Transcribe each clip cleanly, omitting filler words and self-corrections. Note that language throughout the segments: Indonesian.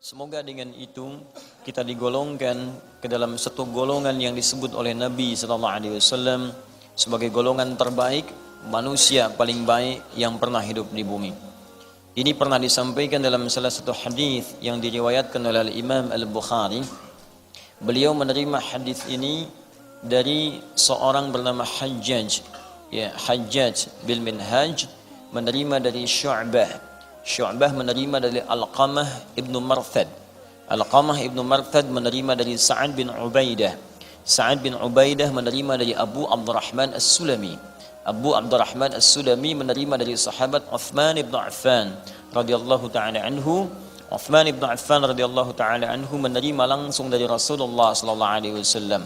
Semoga dengan itu kita digolongkan ke dalam satu golongan yang disebut oleh Nabi SAW sebagai golongan terbaik, manusia paling baik yang pernah hidup di bumi. Ini pernah disampaikan dalam salah satu hadis yang diriwayatkan oleh Imam Al-Bukhari. Beliau menerima hadis ini dari seorang bernama Hajjaj, Hajjaj bil Minhaj, menerima dari Syu'bah menerima dari Alqamah ibnu Marthad. Alqamah ibnu Marthad menerima dari Sa'ad bin Ubaidah. Sa'ad bin Ubaidah menerima dari Abu Abdurrahman As-Sulami. Abu Abdurrahman As-Sulami menerima dari sahabat Uthman ibn Affan radhiyallahu ta'ala anhu. Uthman ibn Affan radhiyallahu ta'ala anhu menerima langsung dari Rasulullah sallallahu alaihi wasallam.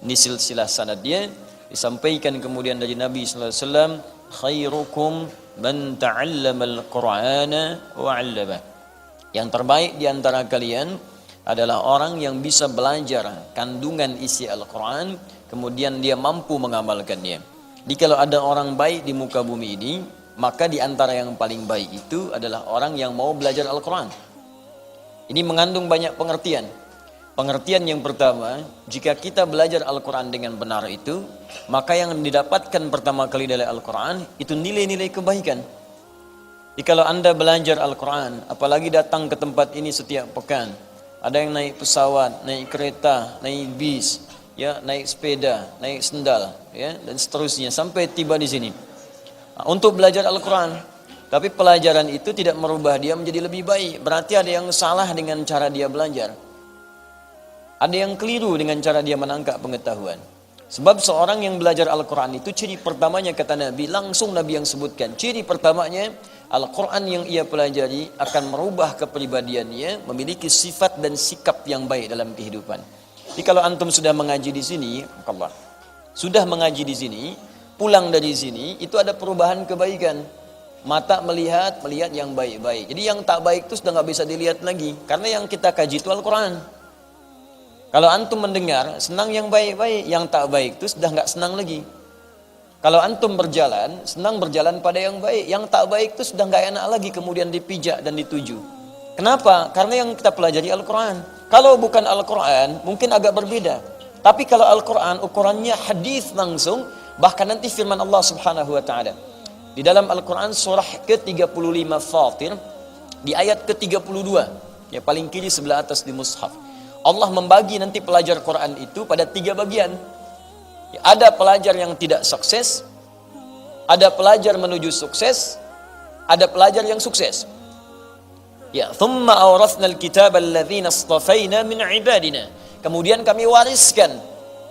Ini silsilah sanad dia disampaikan kemudian dari Nabi sallallahu alaihi wasallam, khairukum man ta'allama al-Qur'ana wa 'allama. Yang terbaik di antara kalian adalah orang yang bisa belajar kandungan isi Al-Qur'an kemudian dia mampu mengamalkannya. Jadi kalau ada orang baik di muka bumi ini, maka di antara yang paling baik itu adalah orang yang mau belajar Al-Qur'an. Ini mengandung banyak pengertian. Pengertian yang pertama, jika kita belajar Al-Quran dengan benar itu, maka yang didapatkan pertama kali dari Al-Quran itu nilai-nilai kebaikan. Jadi kalau Anda belajar Al-Quran, apalagi datang ke tempat ini setiap pekan, ada yang naik pesawat, naik kereta, naik bis, ya, naik sepeda, naik sendal, ya, dan seterusnya sampai tiba di sini. Nah, untuk belajar Al-Quran, tapi pelajaran itu tidak merubah dia menjadi lebih baik. Berarti ada yang salah dengan cara dia belajar. Ada yang keliru dengan cara dia menangkap pengetahuan. Sebab seorang yang belajar Al-Quran itu ciri pertamanya kata Nabi, langsung Nabi yang sebutkan. Ciri pertamanya, Al-Quran yang ia pelajari akan merubah kepribadiannya, memiliki sifat dan sikap yang baik dalam kehidupan. Jadi kalau antum sudah mengaji di sini, sudah mengaji di sini, pulang dari sini, itu ada perubahan kebaikan. Mata melihat yang baik-baik. Jadi yang tak baik itu sudah nggak bisa dilihat lagi. Karena yang kita kaji itu Al-Quran. Kalau antum mendengar, senang yang baik-baik, yang tak baik itu sudah nggak senang lagi. Kalau antum berjalan, senang berjalan pada yang baik, yang tak baik itu sudah nggak enak lagi kemudian dipijak dan dituju. Kenapa? Karena yang kita pelajari Al-Quran. Kalau bukan Al-Quran, mungkin agak berbeda. Tapi kalau Al-Quran, ukurannya hadis langsung, bahkan nanti firman Allah Subhanahu Wa Taala di dalam Al-Quran surah ke-35 Fatir, di ayat ke-32, ya paling kiri sebelah atas di mushaf. Allah membagi nanti pelajar Quran itu pada 3 bagian. Ada pelajar yang tidak sukses, ada pelajar menuju sukses, ada pelajar yang sukses. Ya, thumma awrathna al-kitaba alladhina istafaina min ibadina. Kemudian kami wariskan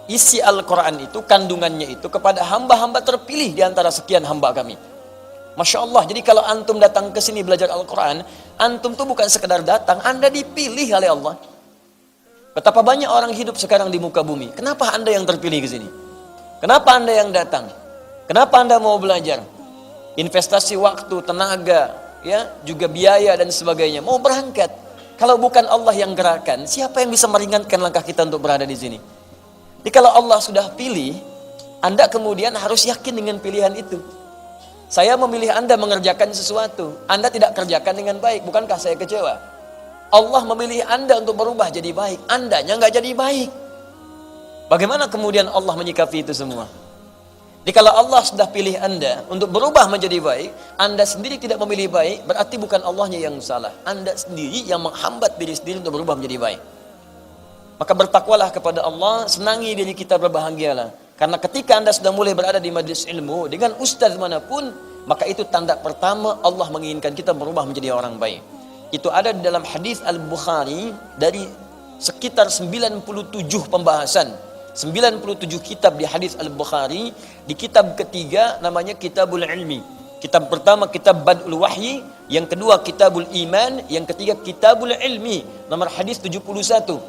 isi Al-Quran itu, kandungannya itu kepada hamba-hamba terpilih di antara sekian hamba kami. Masya Allah, jadi kalau antum datang ke sini belajar Al-Quran, antum tuh bukan sekedar datang, Anda dipilih oleh Allah. Betapa banyak orang hidup sekarang di muka bumi. Kenapa Anda yang terpilih ke sini? Kenapa Anda yang datang? Kenapa Anda mau belajar? Investasi waktu, tenaga, ya, juga biaya dan sebagainya. Mau berangkat. Kalau bukan Allah yang gerakan, siapa yang bisa meringankan langkah kita untuk berada di sini? Jadi kalau Allah sudah pilih, Anda kemudian harus yakin dengan pilihan itu. Saya memilih Anda mengerjakan sesuatu, Anda tidak kerjakan dengan baik, bukankah saya kecewa? Allah memilih Anda untuk berubah jadi baik, Andanya nggak jadi baik. Bagaimana kemudian Allah menyikapi itu semua? Jadi kalau Allah sudah pilih Anda untuk berubah menjadi baik, Anda sendiri tidak memilih baik, berarti bukan Allahnya yang salah. Anda sendiri yang menghambat diri sendiri untuk berubah menjadi baik. Maka bertakwalah kepada Allah, senangi diri kita, berbahagialah. Karena ketika Anda sudah mulai berada di majlis ilmu dengan ustaz manapun, maka itu tanda pertama Allah menginginkan kita berubah menjadi orang baik. Itu ada di dalam hadis Al-Bukhari dari sekitar 97 pembahasan, 97 kitab di hadis Al-Bukhari. Di kitab ketiga namanya Kitabul Ilmi. Kitab pertama Kitab Bad'ul Wahyi, yang kedua Kitabul Iman, yang ketiga Kitabul Ilmi, nomor hadis 71.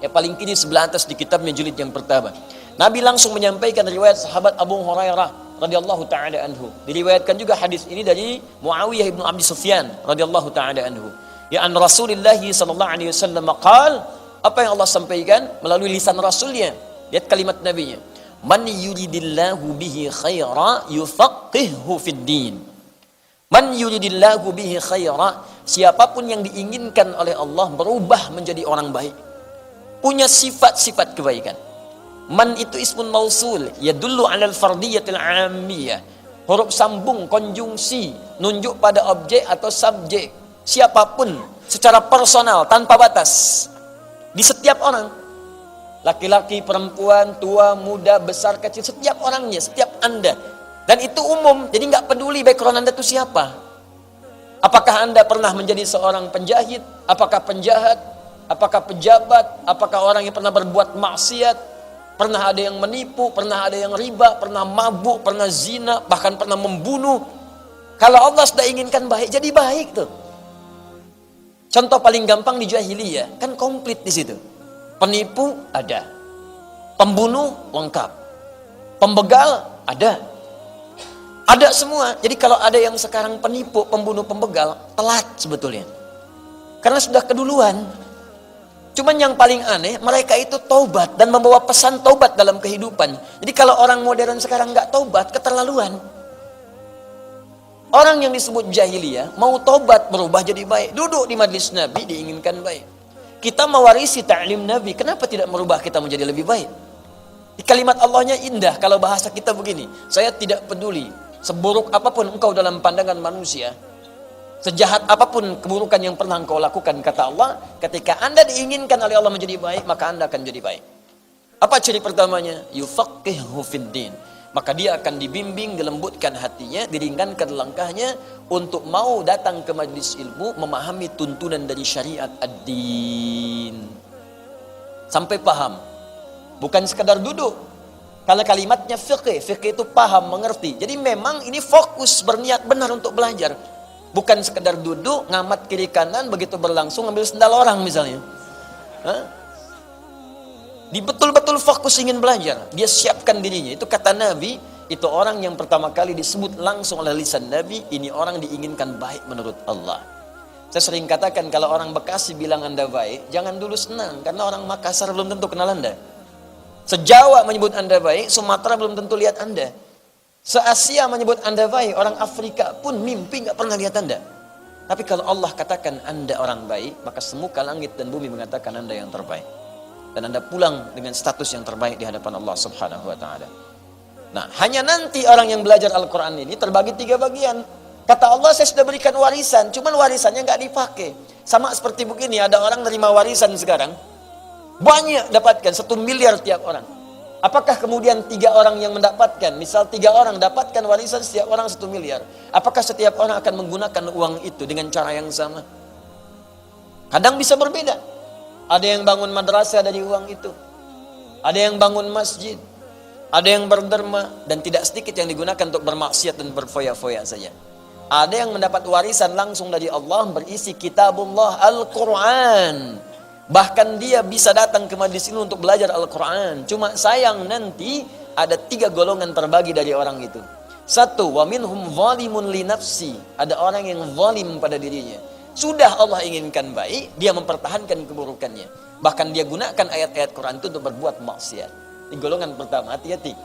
Ya paling kiri sebelah atas di kitabnya jilid yang pertama. Nabi langsung menyampaikan riwayat sahabat Abu Hurairah radhiyallahu taala anhu. Diriwayatkan juga hadis ini dari Muawiyah bin Abi Sufyan radhiyallahu taala anhu. Ya an Rasulullah sallallahu alaihi wasallam qaal, apa yang Allah sampaikan melalui lisan Rasulnya. Lihat kalimat Nabinya. Man yuridillahu bihi khaira yufaqqihhu fid din. Man yuridillahu bihi khaira, siapapun yang diinginkan oleh Allah berubah menjadi orang baik, punya sifat-sifat kebaikan. Man itu ismun mausul, yadullu 'alal fardiyatil 'ammiyah. Huruf sambung, konjungsi, nunjuk pada objek atau subjek. Siapapun, secara personal, tanpa batas. Di setiap orang. Laki-laki, perempuan, tua, muda, besar, kecil, setiap orangnya, setiap Anda. Dan itu umum, jadi nggak peduli background Anda itu siapa. Apakah Anda pernah menjadi seorang penjahit? Apakah penjahat? Apakah pejabat? Apakah orang yang pernah berbuat maksiat? Pernah ada yang menipu? Pernah ada yang riba? Pernah mabuk? Pernah zina? Bahkan pernah membunuh? Kalau Allah sudah inginkan baik, jadi baik tuh. Contoh paling gampang di jahiliyah, kan komplit di situ. Penipu ada, pembunuh lengkap, pembegal ada semua. Jadi kalau ada yang sekarang penipu, pembunuh, pembegal, telat sebetulnya. Karena sudah keduluan. Cuman yang paling aneh, mereka itu taubat dan membawa pesan taubat dalam kehidupan. Jadi kalau orang modern sekarang nggak taubat, keterlaluan. Orang yang disebut jahiliyah mau taubat, berubah jadi baik. Duduk di majlis Nabi diinginkan baik. Kita mewarisi ta'lim Nabi, kenapa tidak merubah kita menjadi lebih baik? Di kalimat Allahnya indah, kalau bahasa kita begini, saya tidak peduli, seburuk apapun engkau dalam pandangan manusia, sejahat apapun keburukan yang pernah engkau lakukan, kata Allah, ketika Anda diinginkan oleh Allah menjadi baik, maka Anda akan jadi baik. Apa ciri pertamanya? Yufaqihu fiddin. Maka dia akan dibimbing, dilembutkan hatinya, diringankan langkahnya untuk mau datang ke majlis ilmu, memahami tuntunan dari syariat ad-din. Sampai paham. Bukan sekadar duduk. Kalau kalimatnya fiqh itu paham, mengerti. Jadi memang ini fokus, berniat benar untuk belajar. Bukan sekadar duduk, ngamat kiri kanan, begitu berlangsung ambil sendal orang misalnya. Dia betul-betul fokus ingin belajar. Dia siapkan dirinya. Itu kata Nabi, itu orang yang pertama kali disebut langsung oleh lisan Nabi, ini orang diinginkan baik menurut Allah. Saya sering katakan kalau orang Bekasi bilang Anda baik, jangan dulu senang. Karena orang Makassar belum tentu kenal Anda. Se-Jawa menyebut Anda baik, Sumatera belum tentu lihat Anda. Se-Asia menyebut Anda baik, orang Afrika pun mimpi nggak pernah lihat Anda. Tapi kalau Allah katakan Anda orang baik, maka semuka langit dan bumi mengatakan Anda yang terbaik. Dan Anda pulang dengan status yang terbaik di hadapan Allah Subhanahu wa ta'ala. Nah, hanya nanti orang yang belajar Al-Quran ini terbagi 3 bagian. Kata Allah, saya sudah berikan warisan, cuman warisannya nggak dipakai. Sama seperti begini, ada orang nerima warisan sekarang, banyak dapatkan, 1 miliar tiap orang. Apakah kemudian 3 orang yang mendapatkan, misal 3 orang dapatkan warisan setiap orang 1 miliar. Apakah setiap orang akan menggunakan uang itu dengan cara yang sama? Kadang bisa berbeda. Ada yang bangun madrasah dari uang itu. Ada yang bangun masjid. Ada yang berderma. Dan tidak sedikit yang digunakan untuk bermaksiat dan berfoya-foya saja. Ada yang mendapat warisan langsung dari Allah berisi kitabullah Al-Quran. Bahkan dia bisa datang ke majlis ini untuk belajar Al-Quran. Cuma sayang nanti ada 3 golongan terbagi dari orang itu. 1, wa minhum zalimun li nafsi. Ada orang yang zalim pada dirinya. Sudah Allah inginkan baik, dia mempertahankan keburukannya. Bahkan dia gunakan ayat-ayat Quran itu untuk berbuat maksiat. Di golongan pertama, hati-hati.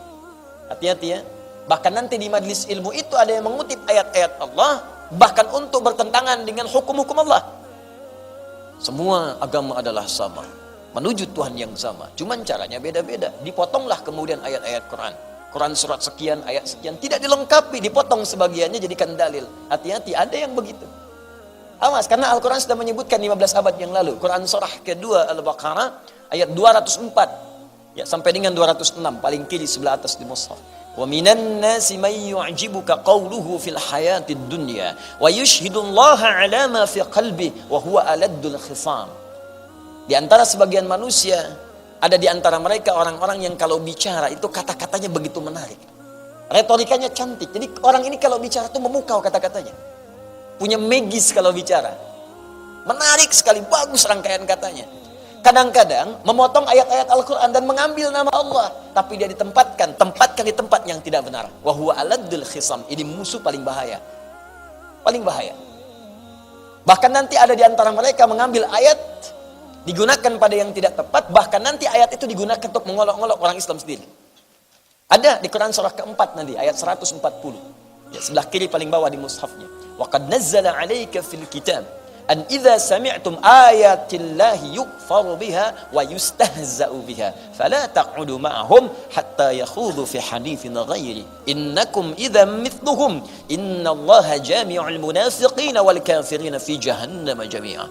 Hati-hati ya. Bahkan nanti di majlis ilmu itu ada yang mengutip ayat-ayat Allah, bahkan untuk bertentangan dengan hukum-hukum Allah. Semua agama adalah sama, menuju Tuhan yang sama. Cuman caranya beda-beda. Dipotonglah kemudian ayat-ayat Quran. Quran surat sekian, ayat sekian. Tidak dilengkapi, dipotong sebagiannya jadikan dalil. Hati-hati, ada yang begitu. Awas, karena Al-Quran sudah menyebutkan 15 abad yang lalu. Quran surah kedua Al-Baqarah ayat 204 ya, sampai dengan 206, paling kiri sebelah atas di mushaf. Wa minan nasi may yu'jibuka qawluhu fil hayatid dunya wa yushhidullaha ala ma fi qalbi wa huwa aladdul khisam. Di antara sebagian manusia, ada di antara mereka orang-orang yang kalau bicara itu kata-katanya begitu menarik. Retorikanya cantik. Jadi orang ini kalau bicara itu memukau kata-katanya. Punya magis kalau bicara. Menarik sekali, bagus rangkaian katanya. Kadang-kadang memotong ayat-ayat Al-Quran dan mengambil nama Allah. Tapi dia tempatkan di tempat yang tidak benar. Wa huwa aladdul khisam. Ini musuh paling bahaya. Paling bahaya. Bahkan nanti ada di antara mereka mengambil ayat, digunakan pada yang tidak tepat. Bahkan nanti ayat itu digunakan untuk mengolok-olok orang Islam sendiri. Ada di Quran surah keempat nanti, ayat 140. Ya, sebelah kiri paling bawah di mushafnya. Wa qad nazzala 'alaika fil kitab an idza sami'tum ayatillahi yukfaru biha wa yustahza'u biha fala taq'udu ma'ahum hatta yakhudu fi haditsin ghairi innakum idzan mithluhum innallaha jami'ul munafiqina wal kafirina fi jahannam jami'a.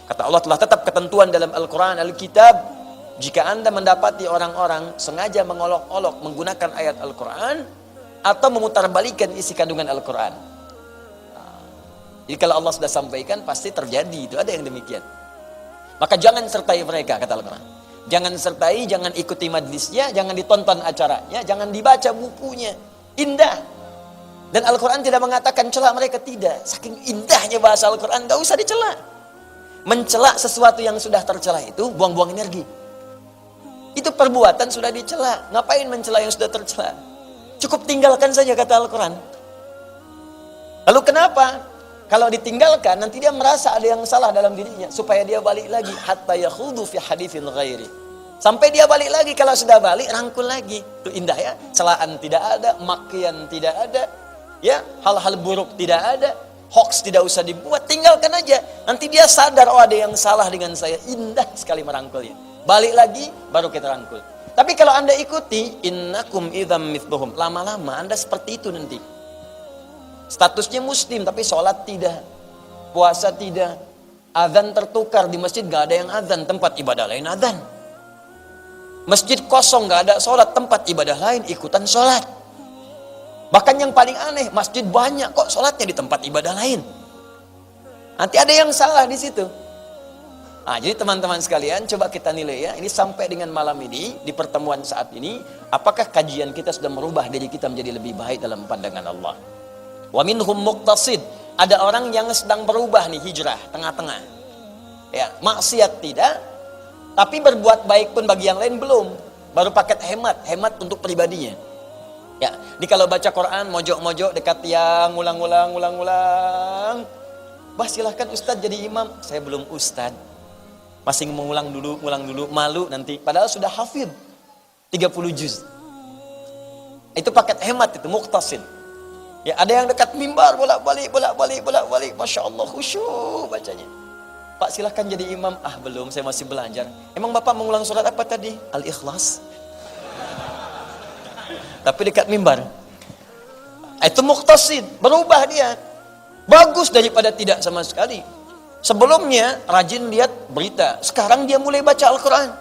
Kata Allah, telah tetap ketentuan dalam Al-Quran, Alkitab, jika Anda mendapati orang-orang sengaja mengolok-olok menggunakan ayat Al-Quran atau memutarbalikan isi kandungan Al-Quran. Jadi kalau Allah sudah sampaikan pasti terjadi, itu ada yang demikian. Maka jangan sertai mereka, kata Al-Quran. Jangan sertai, jangan ikuti majlisnya, jangan ditonton acaranya, jangan dibaca bukunya. Indah. Dan Al-Quran tidak mengatakan cela mereka, tidak. Saking indahnya bahasa Al-Quran, gak usah dicela. Mencela sesuatu yang sudah tercela itu buang-buang energi. Itu perbuatan sudah dicela. Ngapain mencela yang sudah tercela? Cukup tinggalkan saja, kata Al-Quran. Lalu kenapa? Kalau ditinggalkan, nanti dia merasa ada yang salah dalam dirinya. Supaya dia balik lagi. Hatta yakhudu fi haditsin ghairi. Sampai dia balik lagi. Kalau sudah balik, rangkul lagi. Itu indah ya. Celaan tidak ada. Makian tidak ada. Ya, hal-hal buruk tidak ada. Hoax tidak usah dibuat. Tinggalkan aja. Nanti dia sadar, oh ada yang salah dengan saya. Indah sekali merangkulnya. Balik lagi, baru kita rangkul. Tapi kalau Anda ikuti, innakum idzam mithluhum. Lama-lama Anda seperti itu nanti. Statusnya muslim tapi sholat tidak, puasa tidak, azan tertukar di masjid gak ada yang azan, tempat ibadah lain azan. Masjid kosong gak ada sholat, tempat ibadah lain ikutan sholat. Bahkan yang paling aneh, masjid banyak kok sholatnya di tempat ibadah lain. Nanti ada yang salah di situ. Nah, jadi teman-teman sekalian, coba kita nilai ya. Ini sampai dengan malam ini, di pertemuan saat ini, apakah kajian kita sudah merubah diri kita menjadi lebih baik dalam pandangan Allah? Wa minhum muqtasid, ada orang yang sedang berubah nih, hijrah tengah-tengah. Ya, maksiat tidak, tapi berbuat baik pun bagi yang lain belum. Baru paket hemat untuk pribadinya. Ya, ini kalau baca Quran mojok-mojok dekat tiang, ulang-ulang. Bah, silahkan Ustadz jadi imam. Saya belum Ustadz. Masih mengulang dulu, malu nanti. Padahal sudah hafid 30 juz. Itu paket hemat itu, muqtasid. Ya, ada yang dekat mimbar bolak-balik. Masya Allah, khusyuk bacanya. Pak, silahkan jadi imam. Ah, belum, saya masih belajar. Emang Bapak mengulang surat apa tadi? Al-Ikhlas. Tapi dekat mimbar. Itu muqtasid, berubah dia. Bagus daripada tidak sama sekali. Sebelumnya rajin lihat berita. Sekarang dia mulai baca Al-Quran.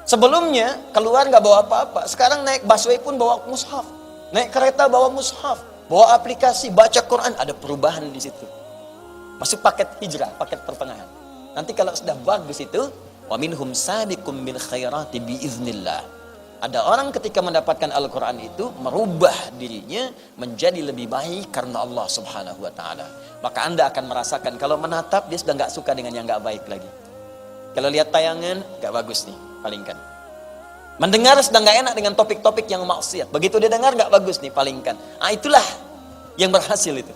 Sebelumnya keluar gak bawa apa-apa. Sekarang naik busway pun bawa mushaf. Naik kereta bawa mushaf. Bawa aplikasi, baca Quran, ada perubahan di situ. Masuk paket hijrah, paket pertengahan. Nanti kalau sudah bagus itu, wa minhum sabiqum bil khairati biiznillah. Ada orang ketika mendapatkan Al-Quran itu merubah dirinya menjadi lebih baik karena Allah Subhanahu wa taala. Maka Anda akan merasakan kalau menatap dia sudah enggak suka dengan yang enggak baik lagi. Kalau lihat tayangan enggak bagus nih, palingkan. Mendengar sedang gak enak dengan topik-topik yang maksiat. Begitu dia dengar gak bagus nih, palingkan. Ah, itulah yang berhasil itu.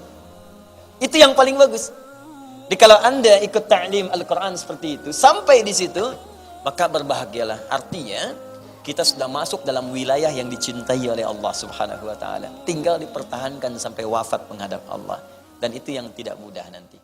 Itu yang paling bagus. Jadi kalau Anda ikut ta'lim Al-Quran seperti itu, sampai di situ, maka berbahagialah. Artinya, kita sudah masuk dalam wilayah yang dicintai oleh Allah Subhanahu wa ta'ala. Tinggal dipertahankan sampai wafat menghadap Allah. Dan itu yang tidak mudah nanti.